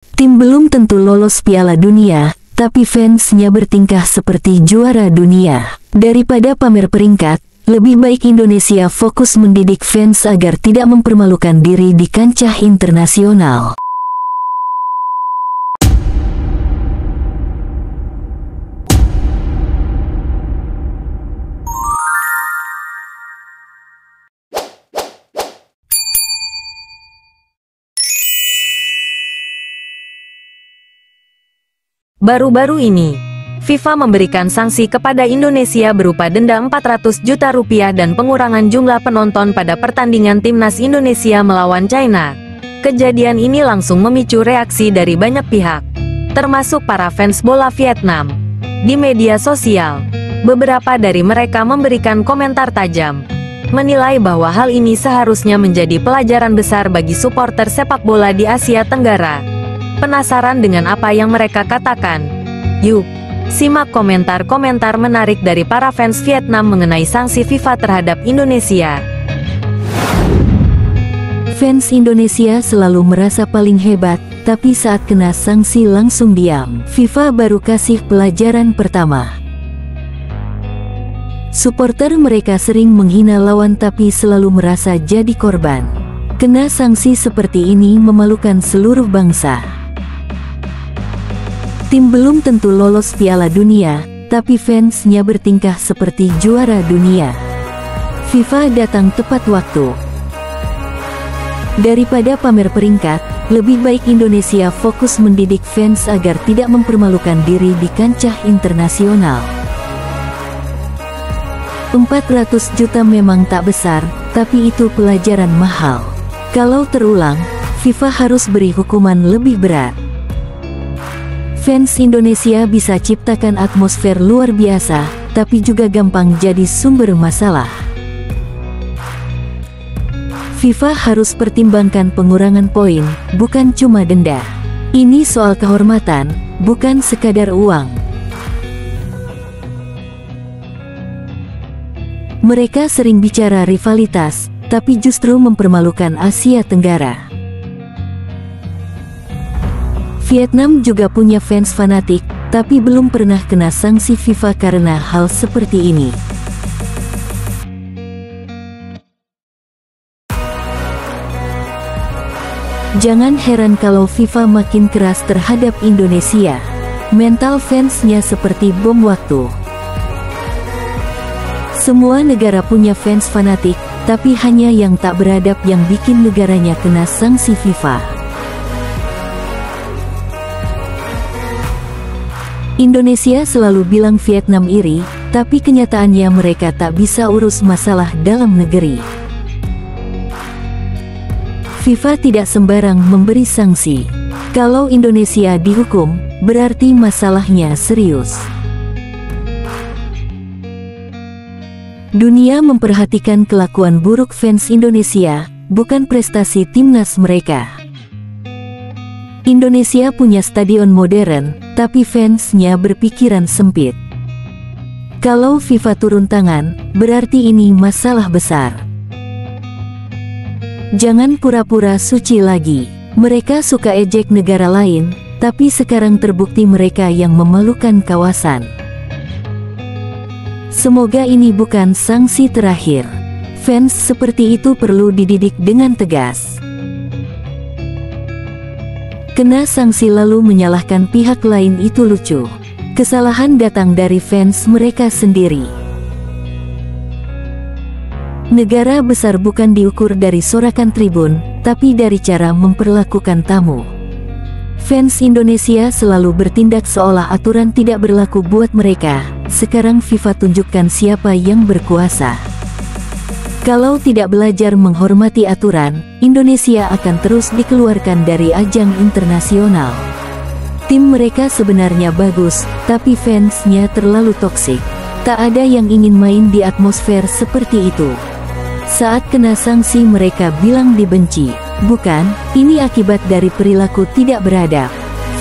Tim belum tentu lolos Piala Dunia, tapi fansnya bertingkah seperti juara dunia. Daripada pamer peringkat, lebih baik Indonesia fokus mendidik fans agar tidak mempermalukan diri di kancah internasional. Baru-baru ini, FIFA memberikan sanksi kepada Indonesia berupa denda 400 juta rupiah dan pengurangan jumlah penonton pada pertandingan timnas Indonesia melawan China. Kejadian ini langsung memicu reaksi dari banyak pihak, termasuk para fans bola Vietnam. Di media sosial, beberapa dari mereka memberikan komentar tajam, menilai bahwa hal ini seharusnya menjadi pelajaran besar bagi supporter sepak bola di Asia Tenggara. Penasaran dengan apa yang mereka katakan? Yuk, simak komentar-komentar menarik dari para fans Vietnam mengenai sanksi FIFA terhadap Indonesia. Fans Indonesia selalu merasa paling hebat, tapi saat kena sanksi langsung diam. FIFA baru kasih pelajaran pertama. Supporter mereka sering menghina lawan tapi selalu merasa jadi korban. Kena sanksi seperti ini memalukan seluruh bangsa. Tim belum tentu lolos Piala Dunia, tapi fansnya bertingkah seperti juara dunia. FIFA datang tepat waktu. Daripada pamer peringkat, lebih baik Indonesia fokus mendidik fans agar tidak mempermalukan diri di kancah internasional. 400 juta memang tak besar, tapi itu pelajaran mahal. Kalau terulang, FIFA harus beri hukuman lebih berat. Fans Indonesia bisa ciptakan atmosfer luar biasa, tapi juga gampang jadi sumber masalah. FIFA harus pertimbangkan pengurangan poin, bukan cuma denda. Ini soal kehormatan, bukan sekadar uang. Mereka sering bicara rivalitas, tapi justru mempermalukan Asia Tenggara. Vietnam juga punya fans fanatik, tapi belum pernah kena sanksi FIFA karena hal seperti ini. Jangan heran kalau FIFA makin keras terhadap Indonesia. Mental fansnya seperti bom waktu. Semua negara punya fans fanatik, tapi hanya yang tak beradab yang bikin negaranya kena sanksi FIFA. Indonesia selalu bilang Vietnam iri, tapi kenyataannya mereka tak bisa urus masalah dalam negeri. FIFA tidak sembarang memberi sanksi. Kalau Indonesia dihukum, berarti masalahnya serius. Dunia memperhatikan kelakuan buruk fans Indonesia, bukan prestasi timnas mereka. Indonesia punya stadion modern, tapi fansnya berpikiran sempit. Kalau FIFA turun tangan, berarti ini masalah besar. Jangan pura-pura suci lagi. Mereka suka ejek negara lain, tapi sekarang terbukti mereka yang memalukan kawasan. Semoga ini bukan sanksi terakhir. Fans seperti itu perlu dididik dengan tegas. Kena sanksi lalu menyalahkan pihak lain itu lucu. Kesalahan datang dari fans mereka sendiri. Negara besar bukan diukur dari sorakan tribun, tapi dari cara memperlakukan tamu. Fans Indonesia selalu bertindak seolah aturan tidak berlaku buat mereka. Sekarang FIFA tunjukkan siapa yang berkuasa. Kalau tidak belajar menghormati aturan, Indonesia akan terus dikeluarkan dari ajang internasional. Tim mereka sebenarnya bagus, tapi fansnya terlalu toksik. Tak ada yang ingin main di atmosfer seperti itu. Saat kena sanksi mereka bilang dibenci. Bukan, ini akibat dari perilaku tidak beradab.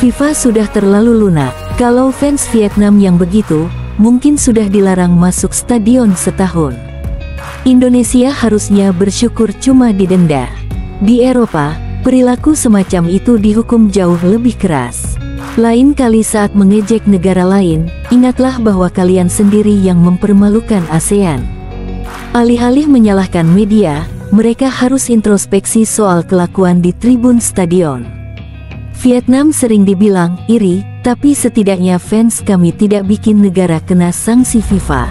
FIFA sudah terlalu lunak. Kalau fans Vietnam yang begitu, mungkin sudah dilarang masuk stadion setahun. Indonesia harusnya bersyukur cuma didenda. Di Eropa, Perilaku semacam itu dihukum jauh lebih keras. Lain kali saat mengejek negara lain, ingatlah bahwa kalian sendiri yang mempermalukan ASEAN. Alih-alih menyalahkan media, mereka harus introspeksi soal kelakuan di tribun stadion. Vietnam sering dibilang iri, tapi setidaknya fans kami tidak bikin negara kena sanksi FIFA.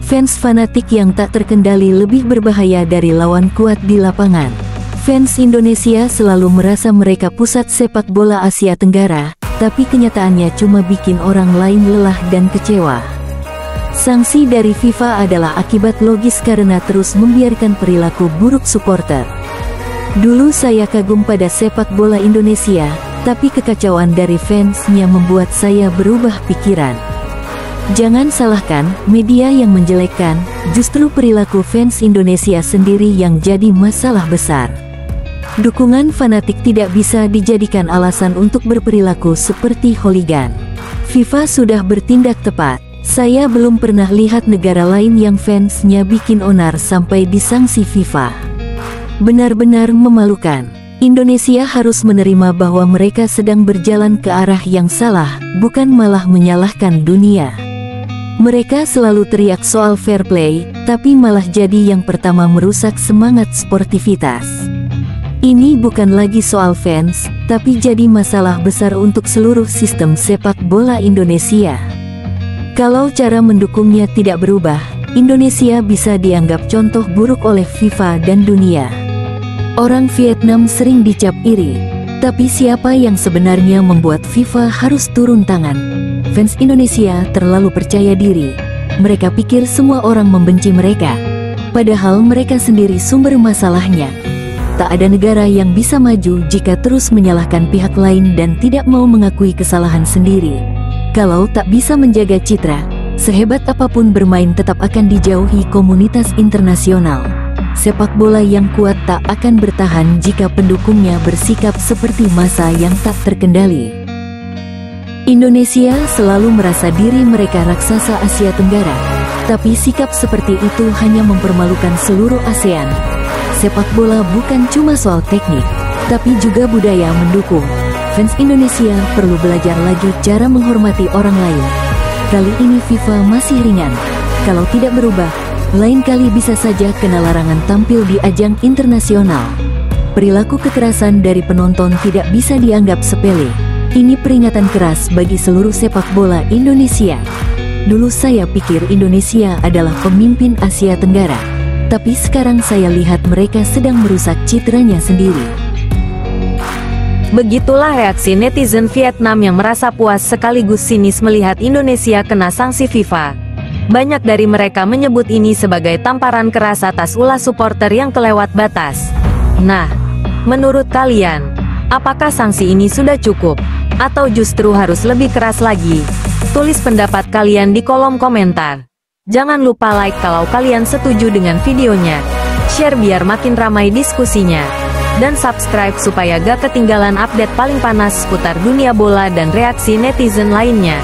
Fans fanatik yang tak terkendali lebih berbahaya dari lawan kuat di lapangan. Fans Indonesia selalu merasa mereka pusat sepak bola Asia Tenggara, tapi kenyataannya cuma bikin orang lain lelah dan kecewa. Sanksi dari FIFA adalah akibat logis karena terus membiarkan perilaku buruk supporter. Dulu saya kagum pada sepak bola Indonesia, tapi kekacauan dari fansnya membuat saya berubah pikiran. Jangan salahkan media yang menjelekkan, justru perilaku fans Indonesia sendiri yang jadi masalah besar. Dukungan fanatik tidak bisa dijadikan alasan untuk berperilaku seperti hooligan. FIFA sudah bertindak tepat. Saya belum pernah lihat negara lain yang fansnya bikin onar sampai disanksi FIFA. Benar-benar memalukan. Indonesia harus menerima bahwa mereka sedang berjalan ke arah yang salah, bukan malah menyalahkan dunia. Mereka selalu teriak soal fair play, tapi malah jadi yang pertama merusak semangat sportivitas. Ini bukan lagi soal fans, tapi jadi masalah besar untuk seluruh sistem sepak bola Indonesia. Kalau cara mendukungnya tidak berubah, Indonesia bisa dianggap contoh buruk oleh FIFA dan dunia. Orang Vietnam sering dicap iri, tapi siapa yang sebenarnya membuat FIFA harus turun tangan? Fans Indonesia terlalu percaya diri. Mereka pikir semua orang membenci mereka, padahal mereka sendiri sumber masalahnya. Tak ada negara yang bisa maju jika terus menyalahkan pihak lain dan tidak mau mengakui kesalahan sendiri. Kalau tak bisa menjaga citra, sehebat apapun bermain tetap akan dijauhi komunitas internasional. Sepak bola yang kuat tak akan bertahan jika pendukungnya bersikap seperti massa yang tak terkendali. Indonesia selalu merasa diri mereka raksasa Asia Tenggara, tapi sikap seperti itu hanya mempermalukan seluruh ASEAN. Sepak bola bukan cuma soal teknik, tapi juga budaya mendukung. Fans Indonesia perlu belajar lagi cara menghormati orang lain. Kali ini FIFA masih ringan. Kalau tidak berubah, lain kali bisa saja kena larangan tampil di ajang internasional. Perilaku kekerasan dari penonton tidak bisa dianggap sepele. Ini peringatan keras bagi seluruh sepak bola Indonesia. Dulu saya pikir Indonesia adalah pemimpin Asia Tenggara, tapi sekarang saya lihat mereka sedang merusak citranya sendiri. Begitulah reaksi netizen Vietnam yang merasa puas sekaligus sinis melihat Indonesia kena sanksi FIFA. Banyak dari mereka menyebut ini sebagai tamparan keras atas ulah supporter yang kelewat batas. Nah, menurut kalian, apakah sanksi ini sudah cukup? Atau justru harus lebih keras lagi? Tulis pendapat kalian di kolom komentar. Jangan lupa like kalau kalian setuju dengan videonya. Share biar makin ramai diskusinya. Dan subscribe supaya gak ketinggalan update paling panas seputar dunia bola dan reaksi netizen lainnya.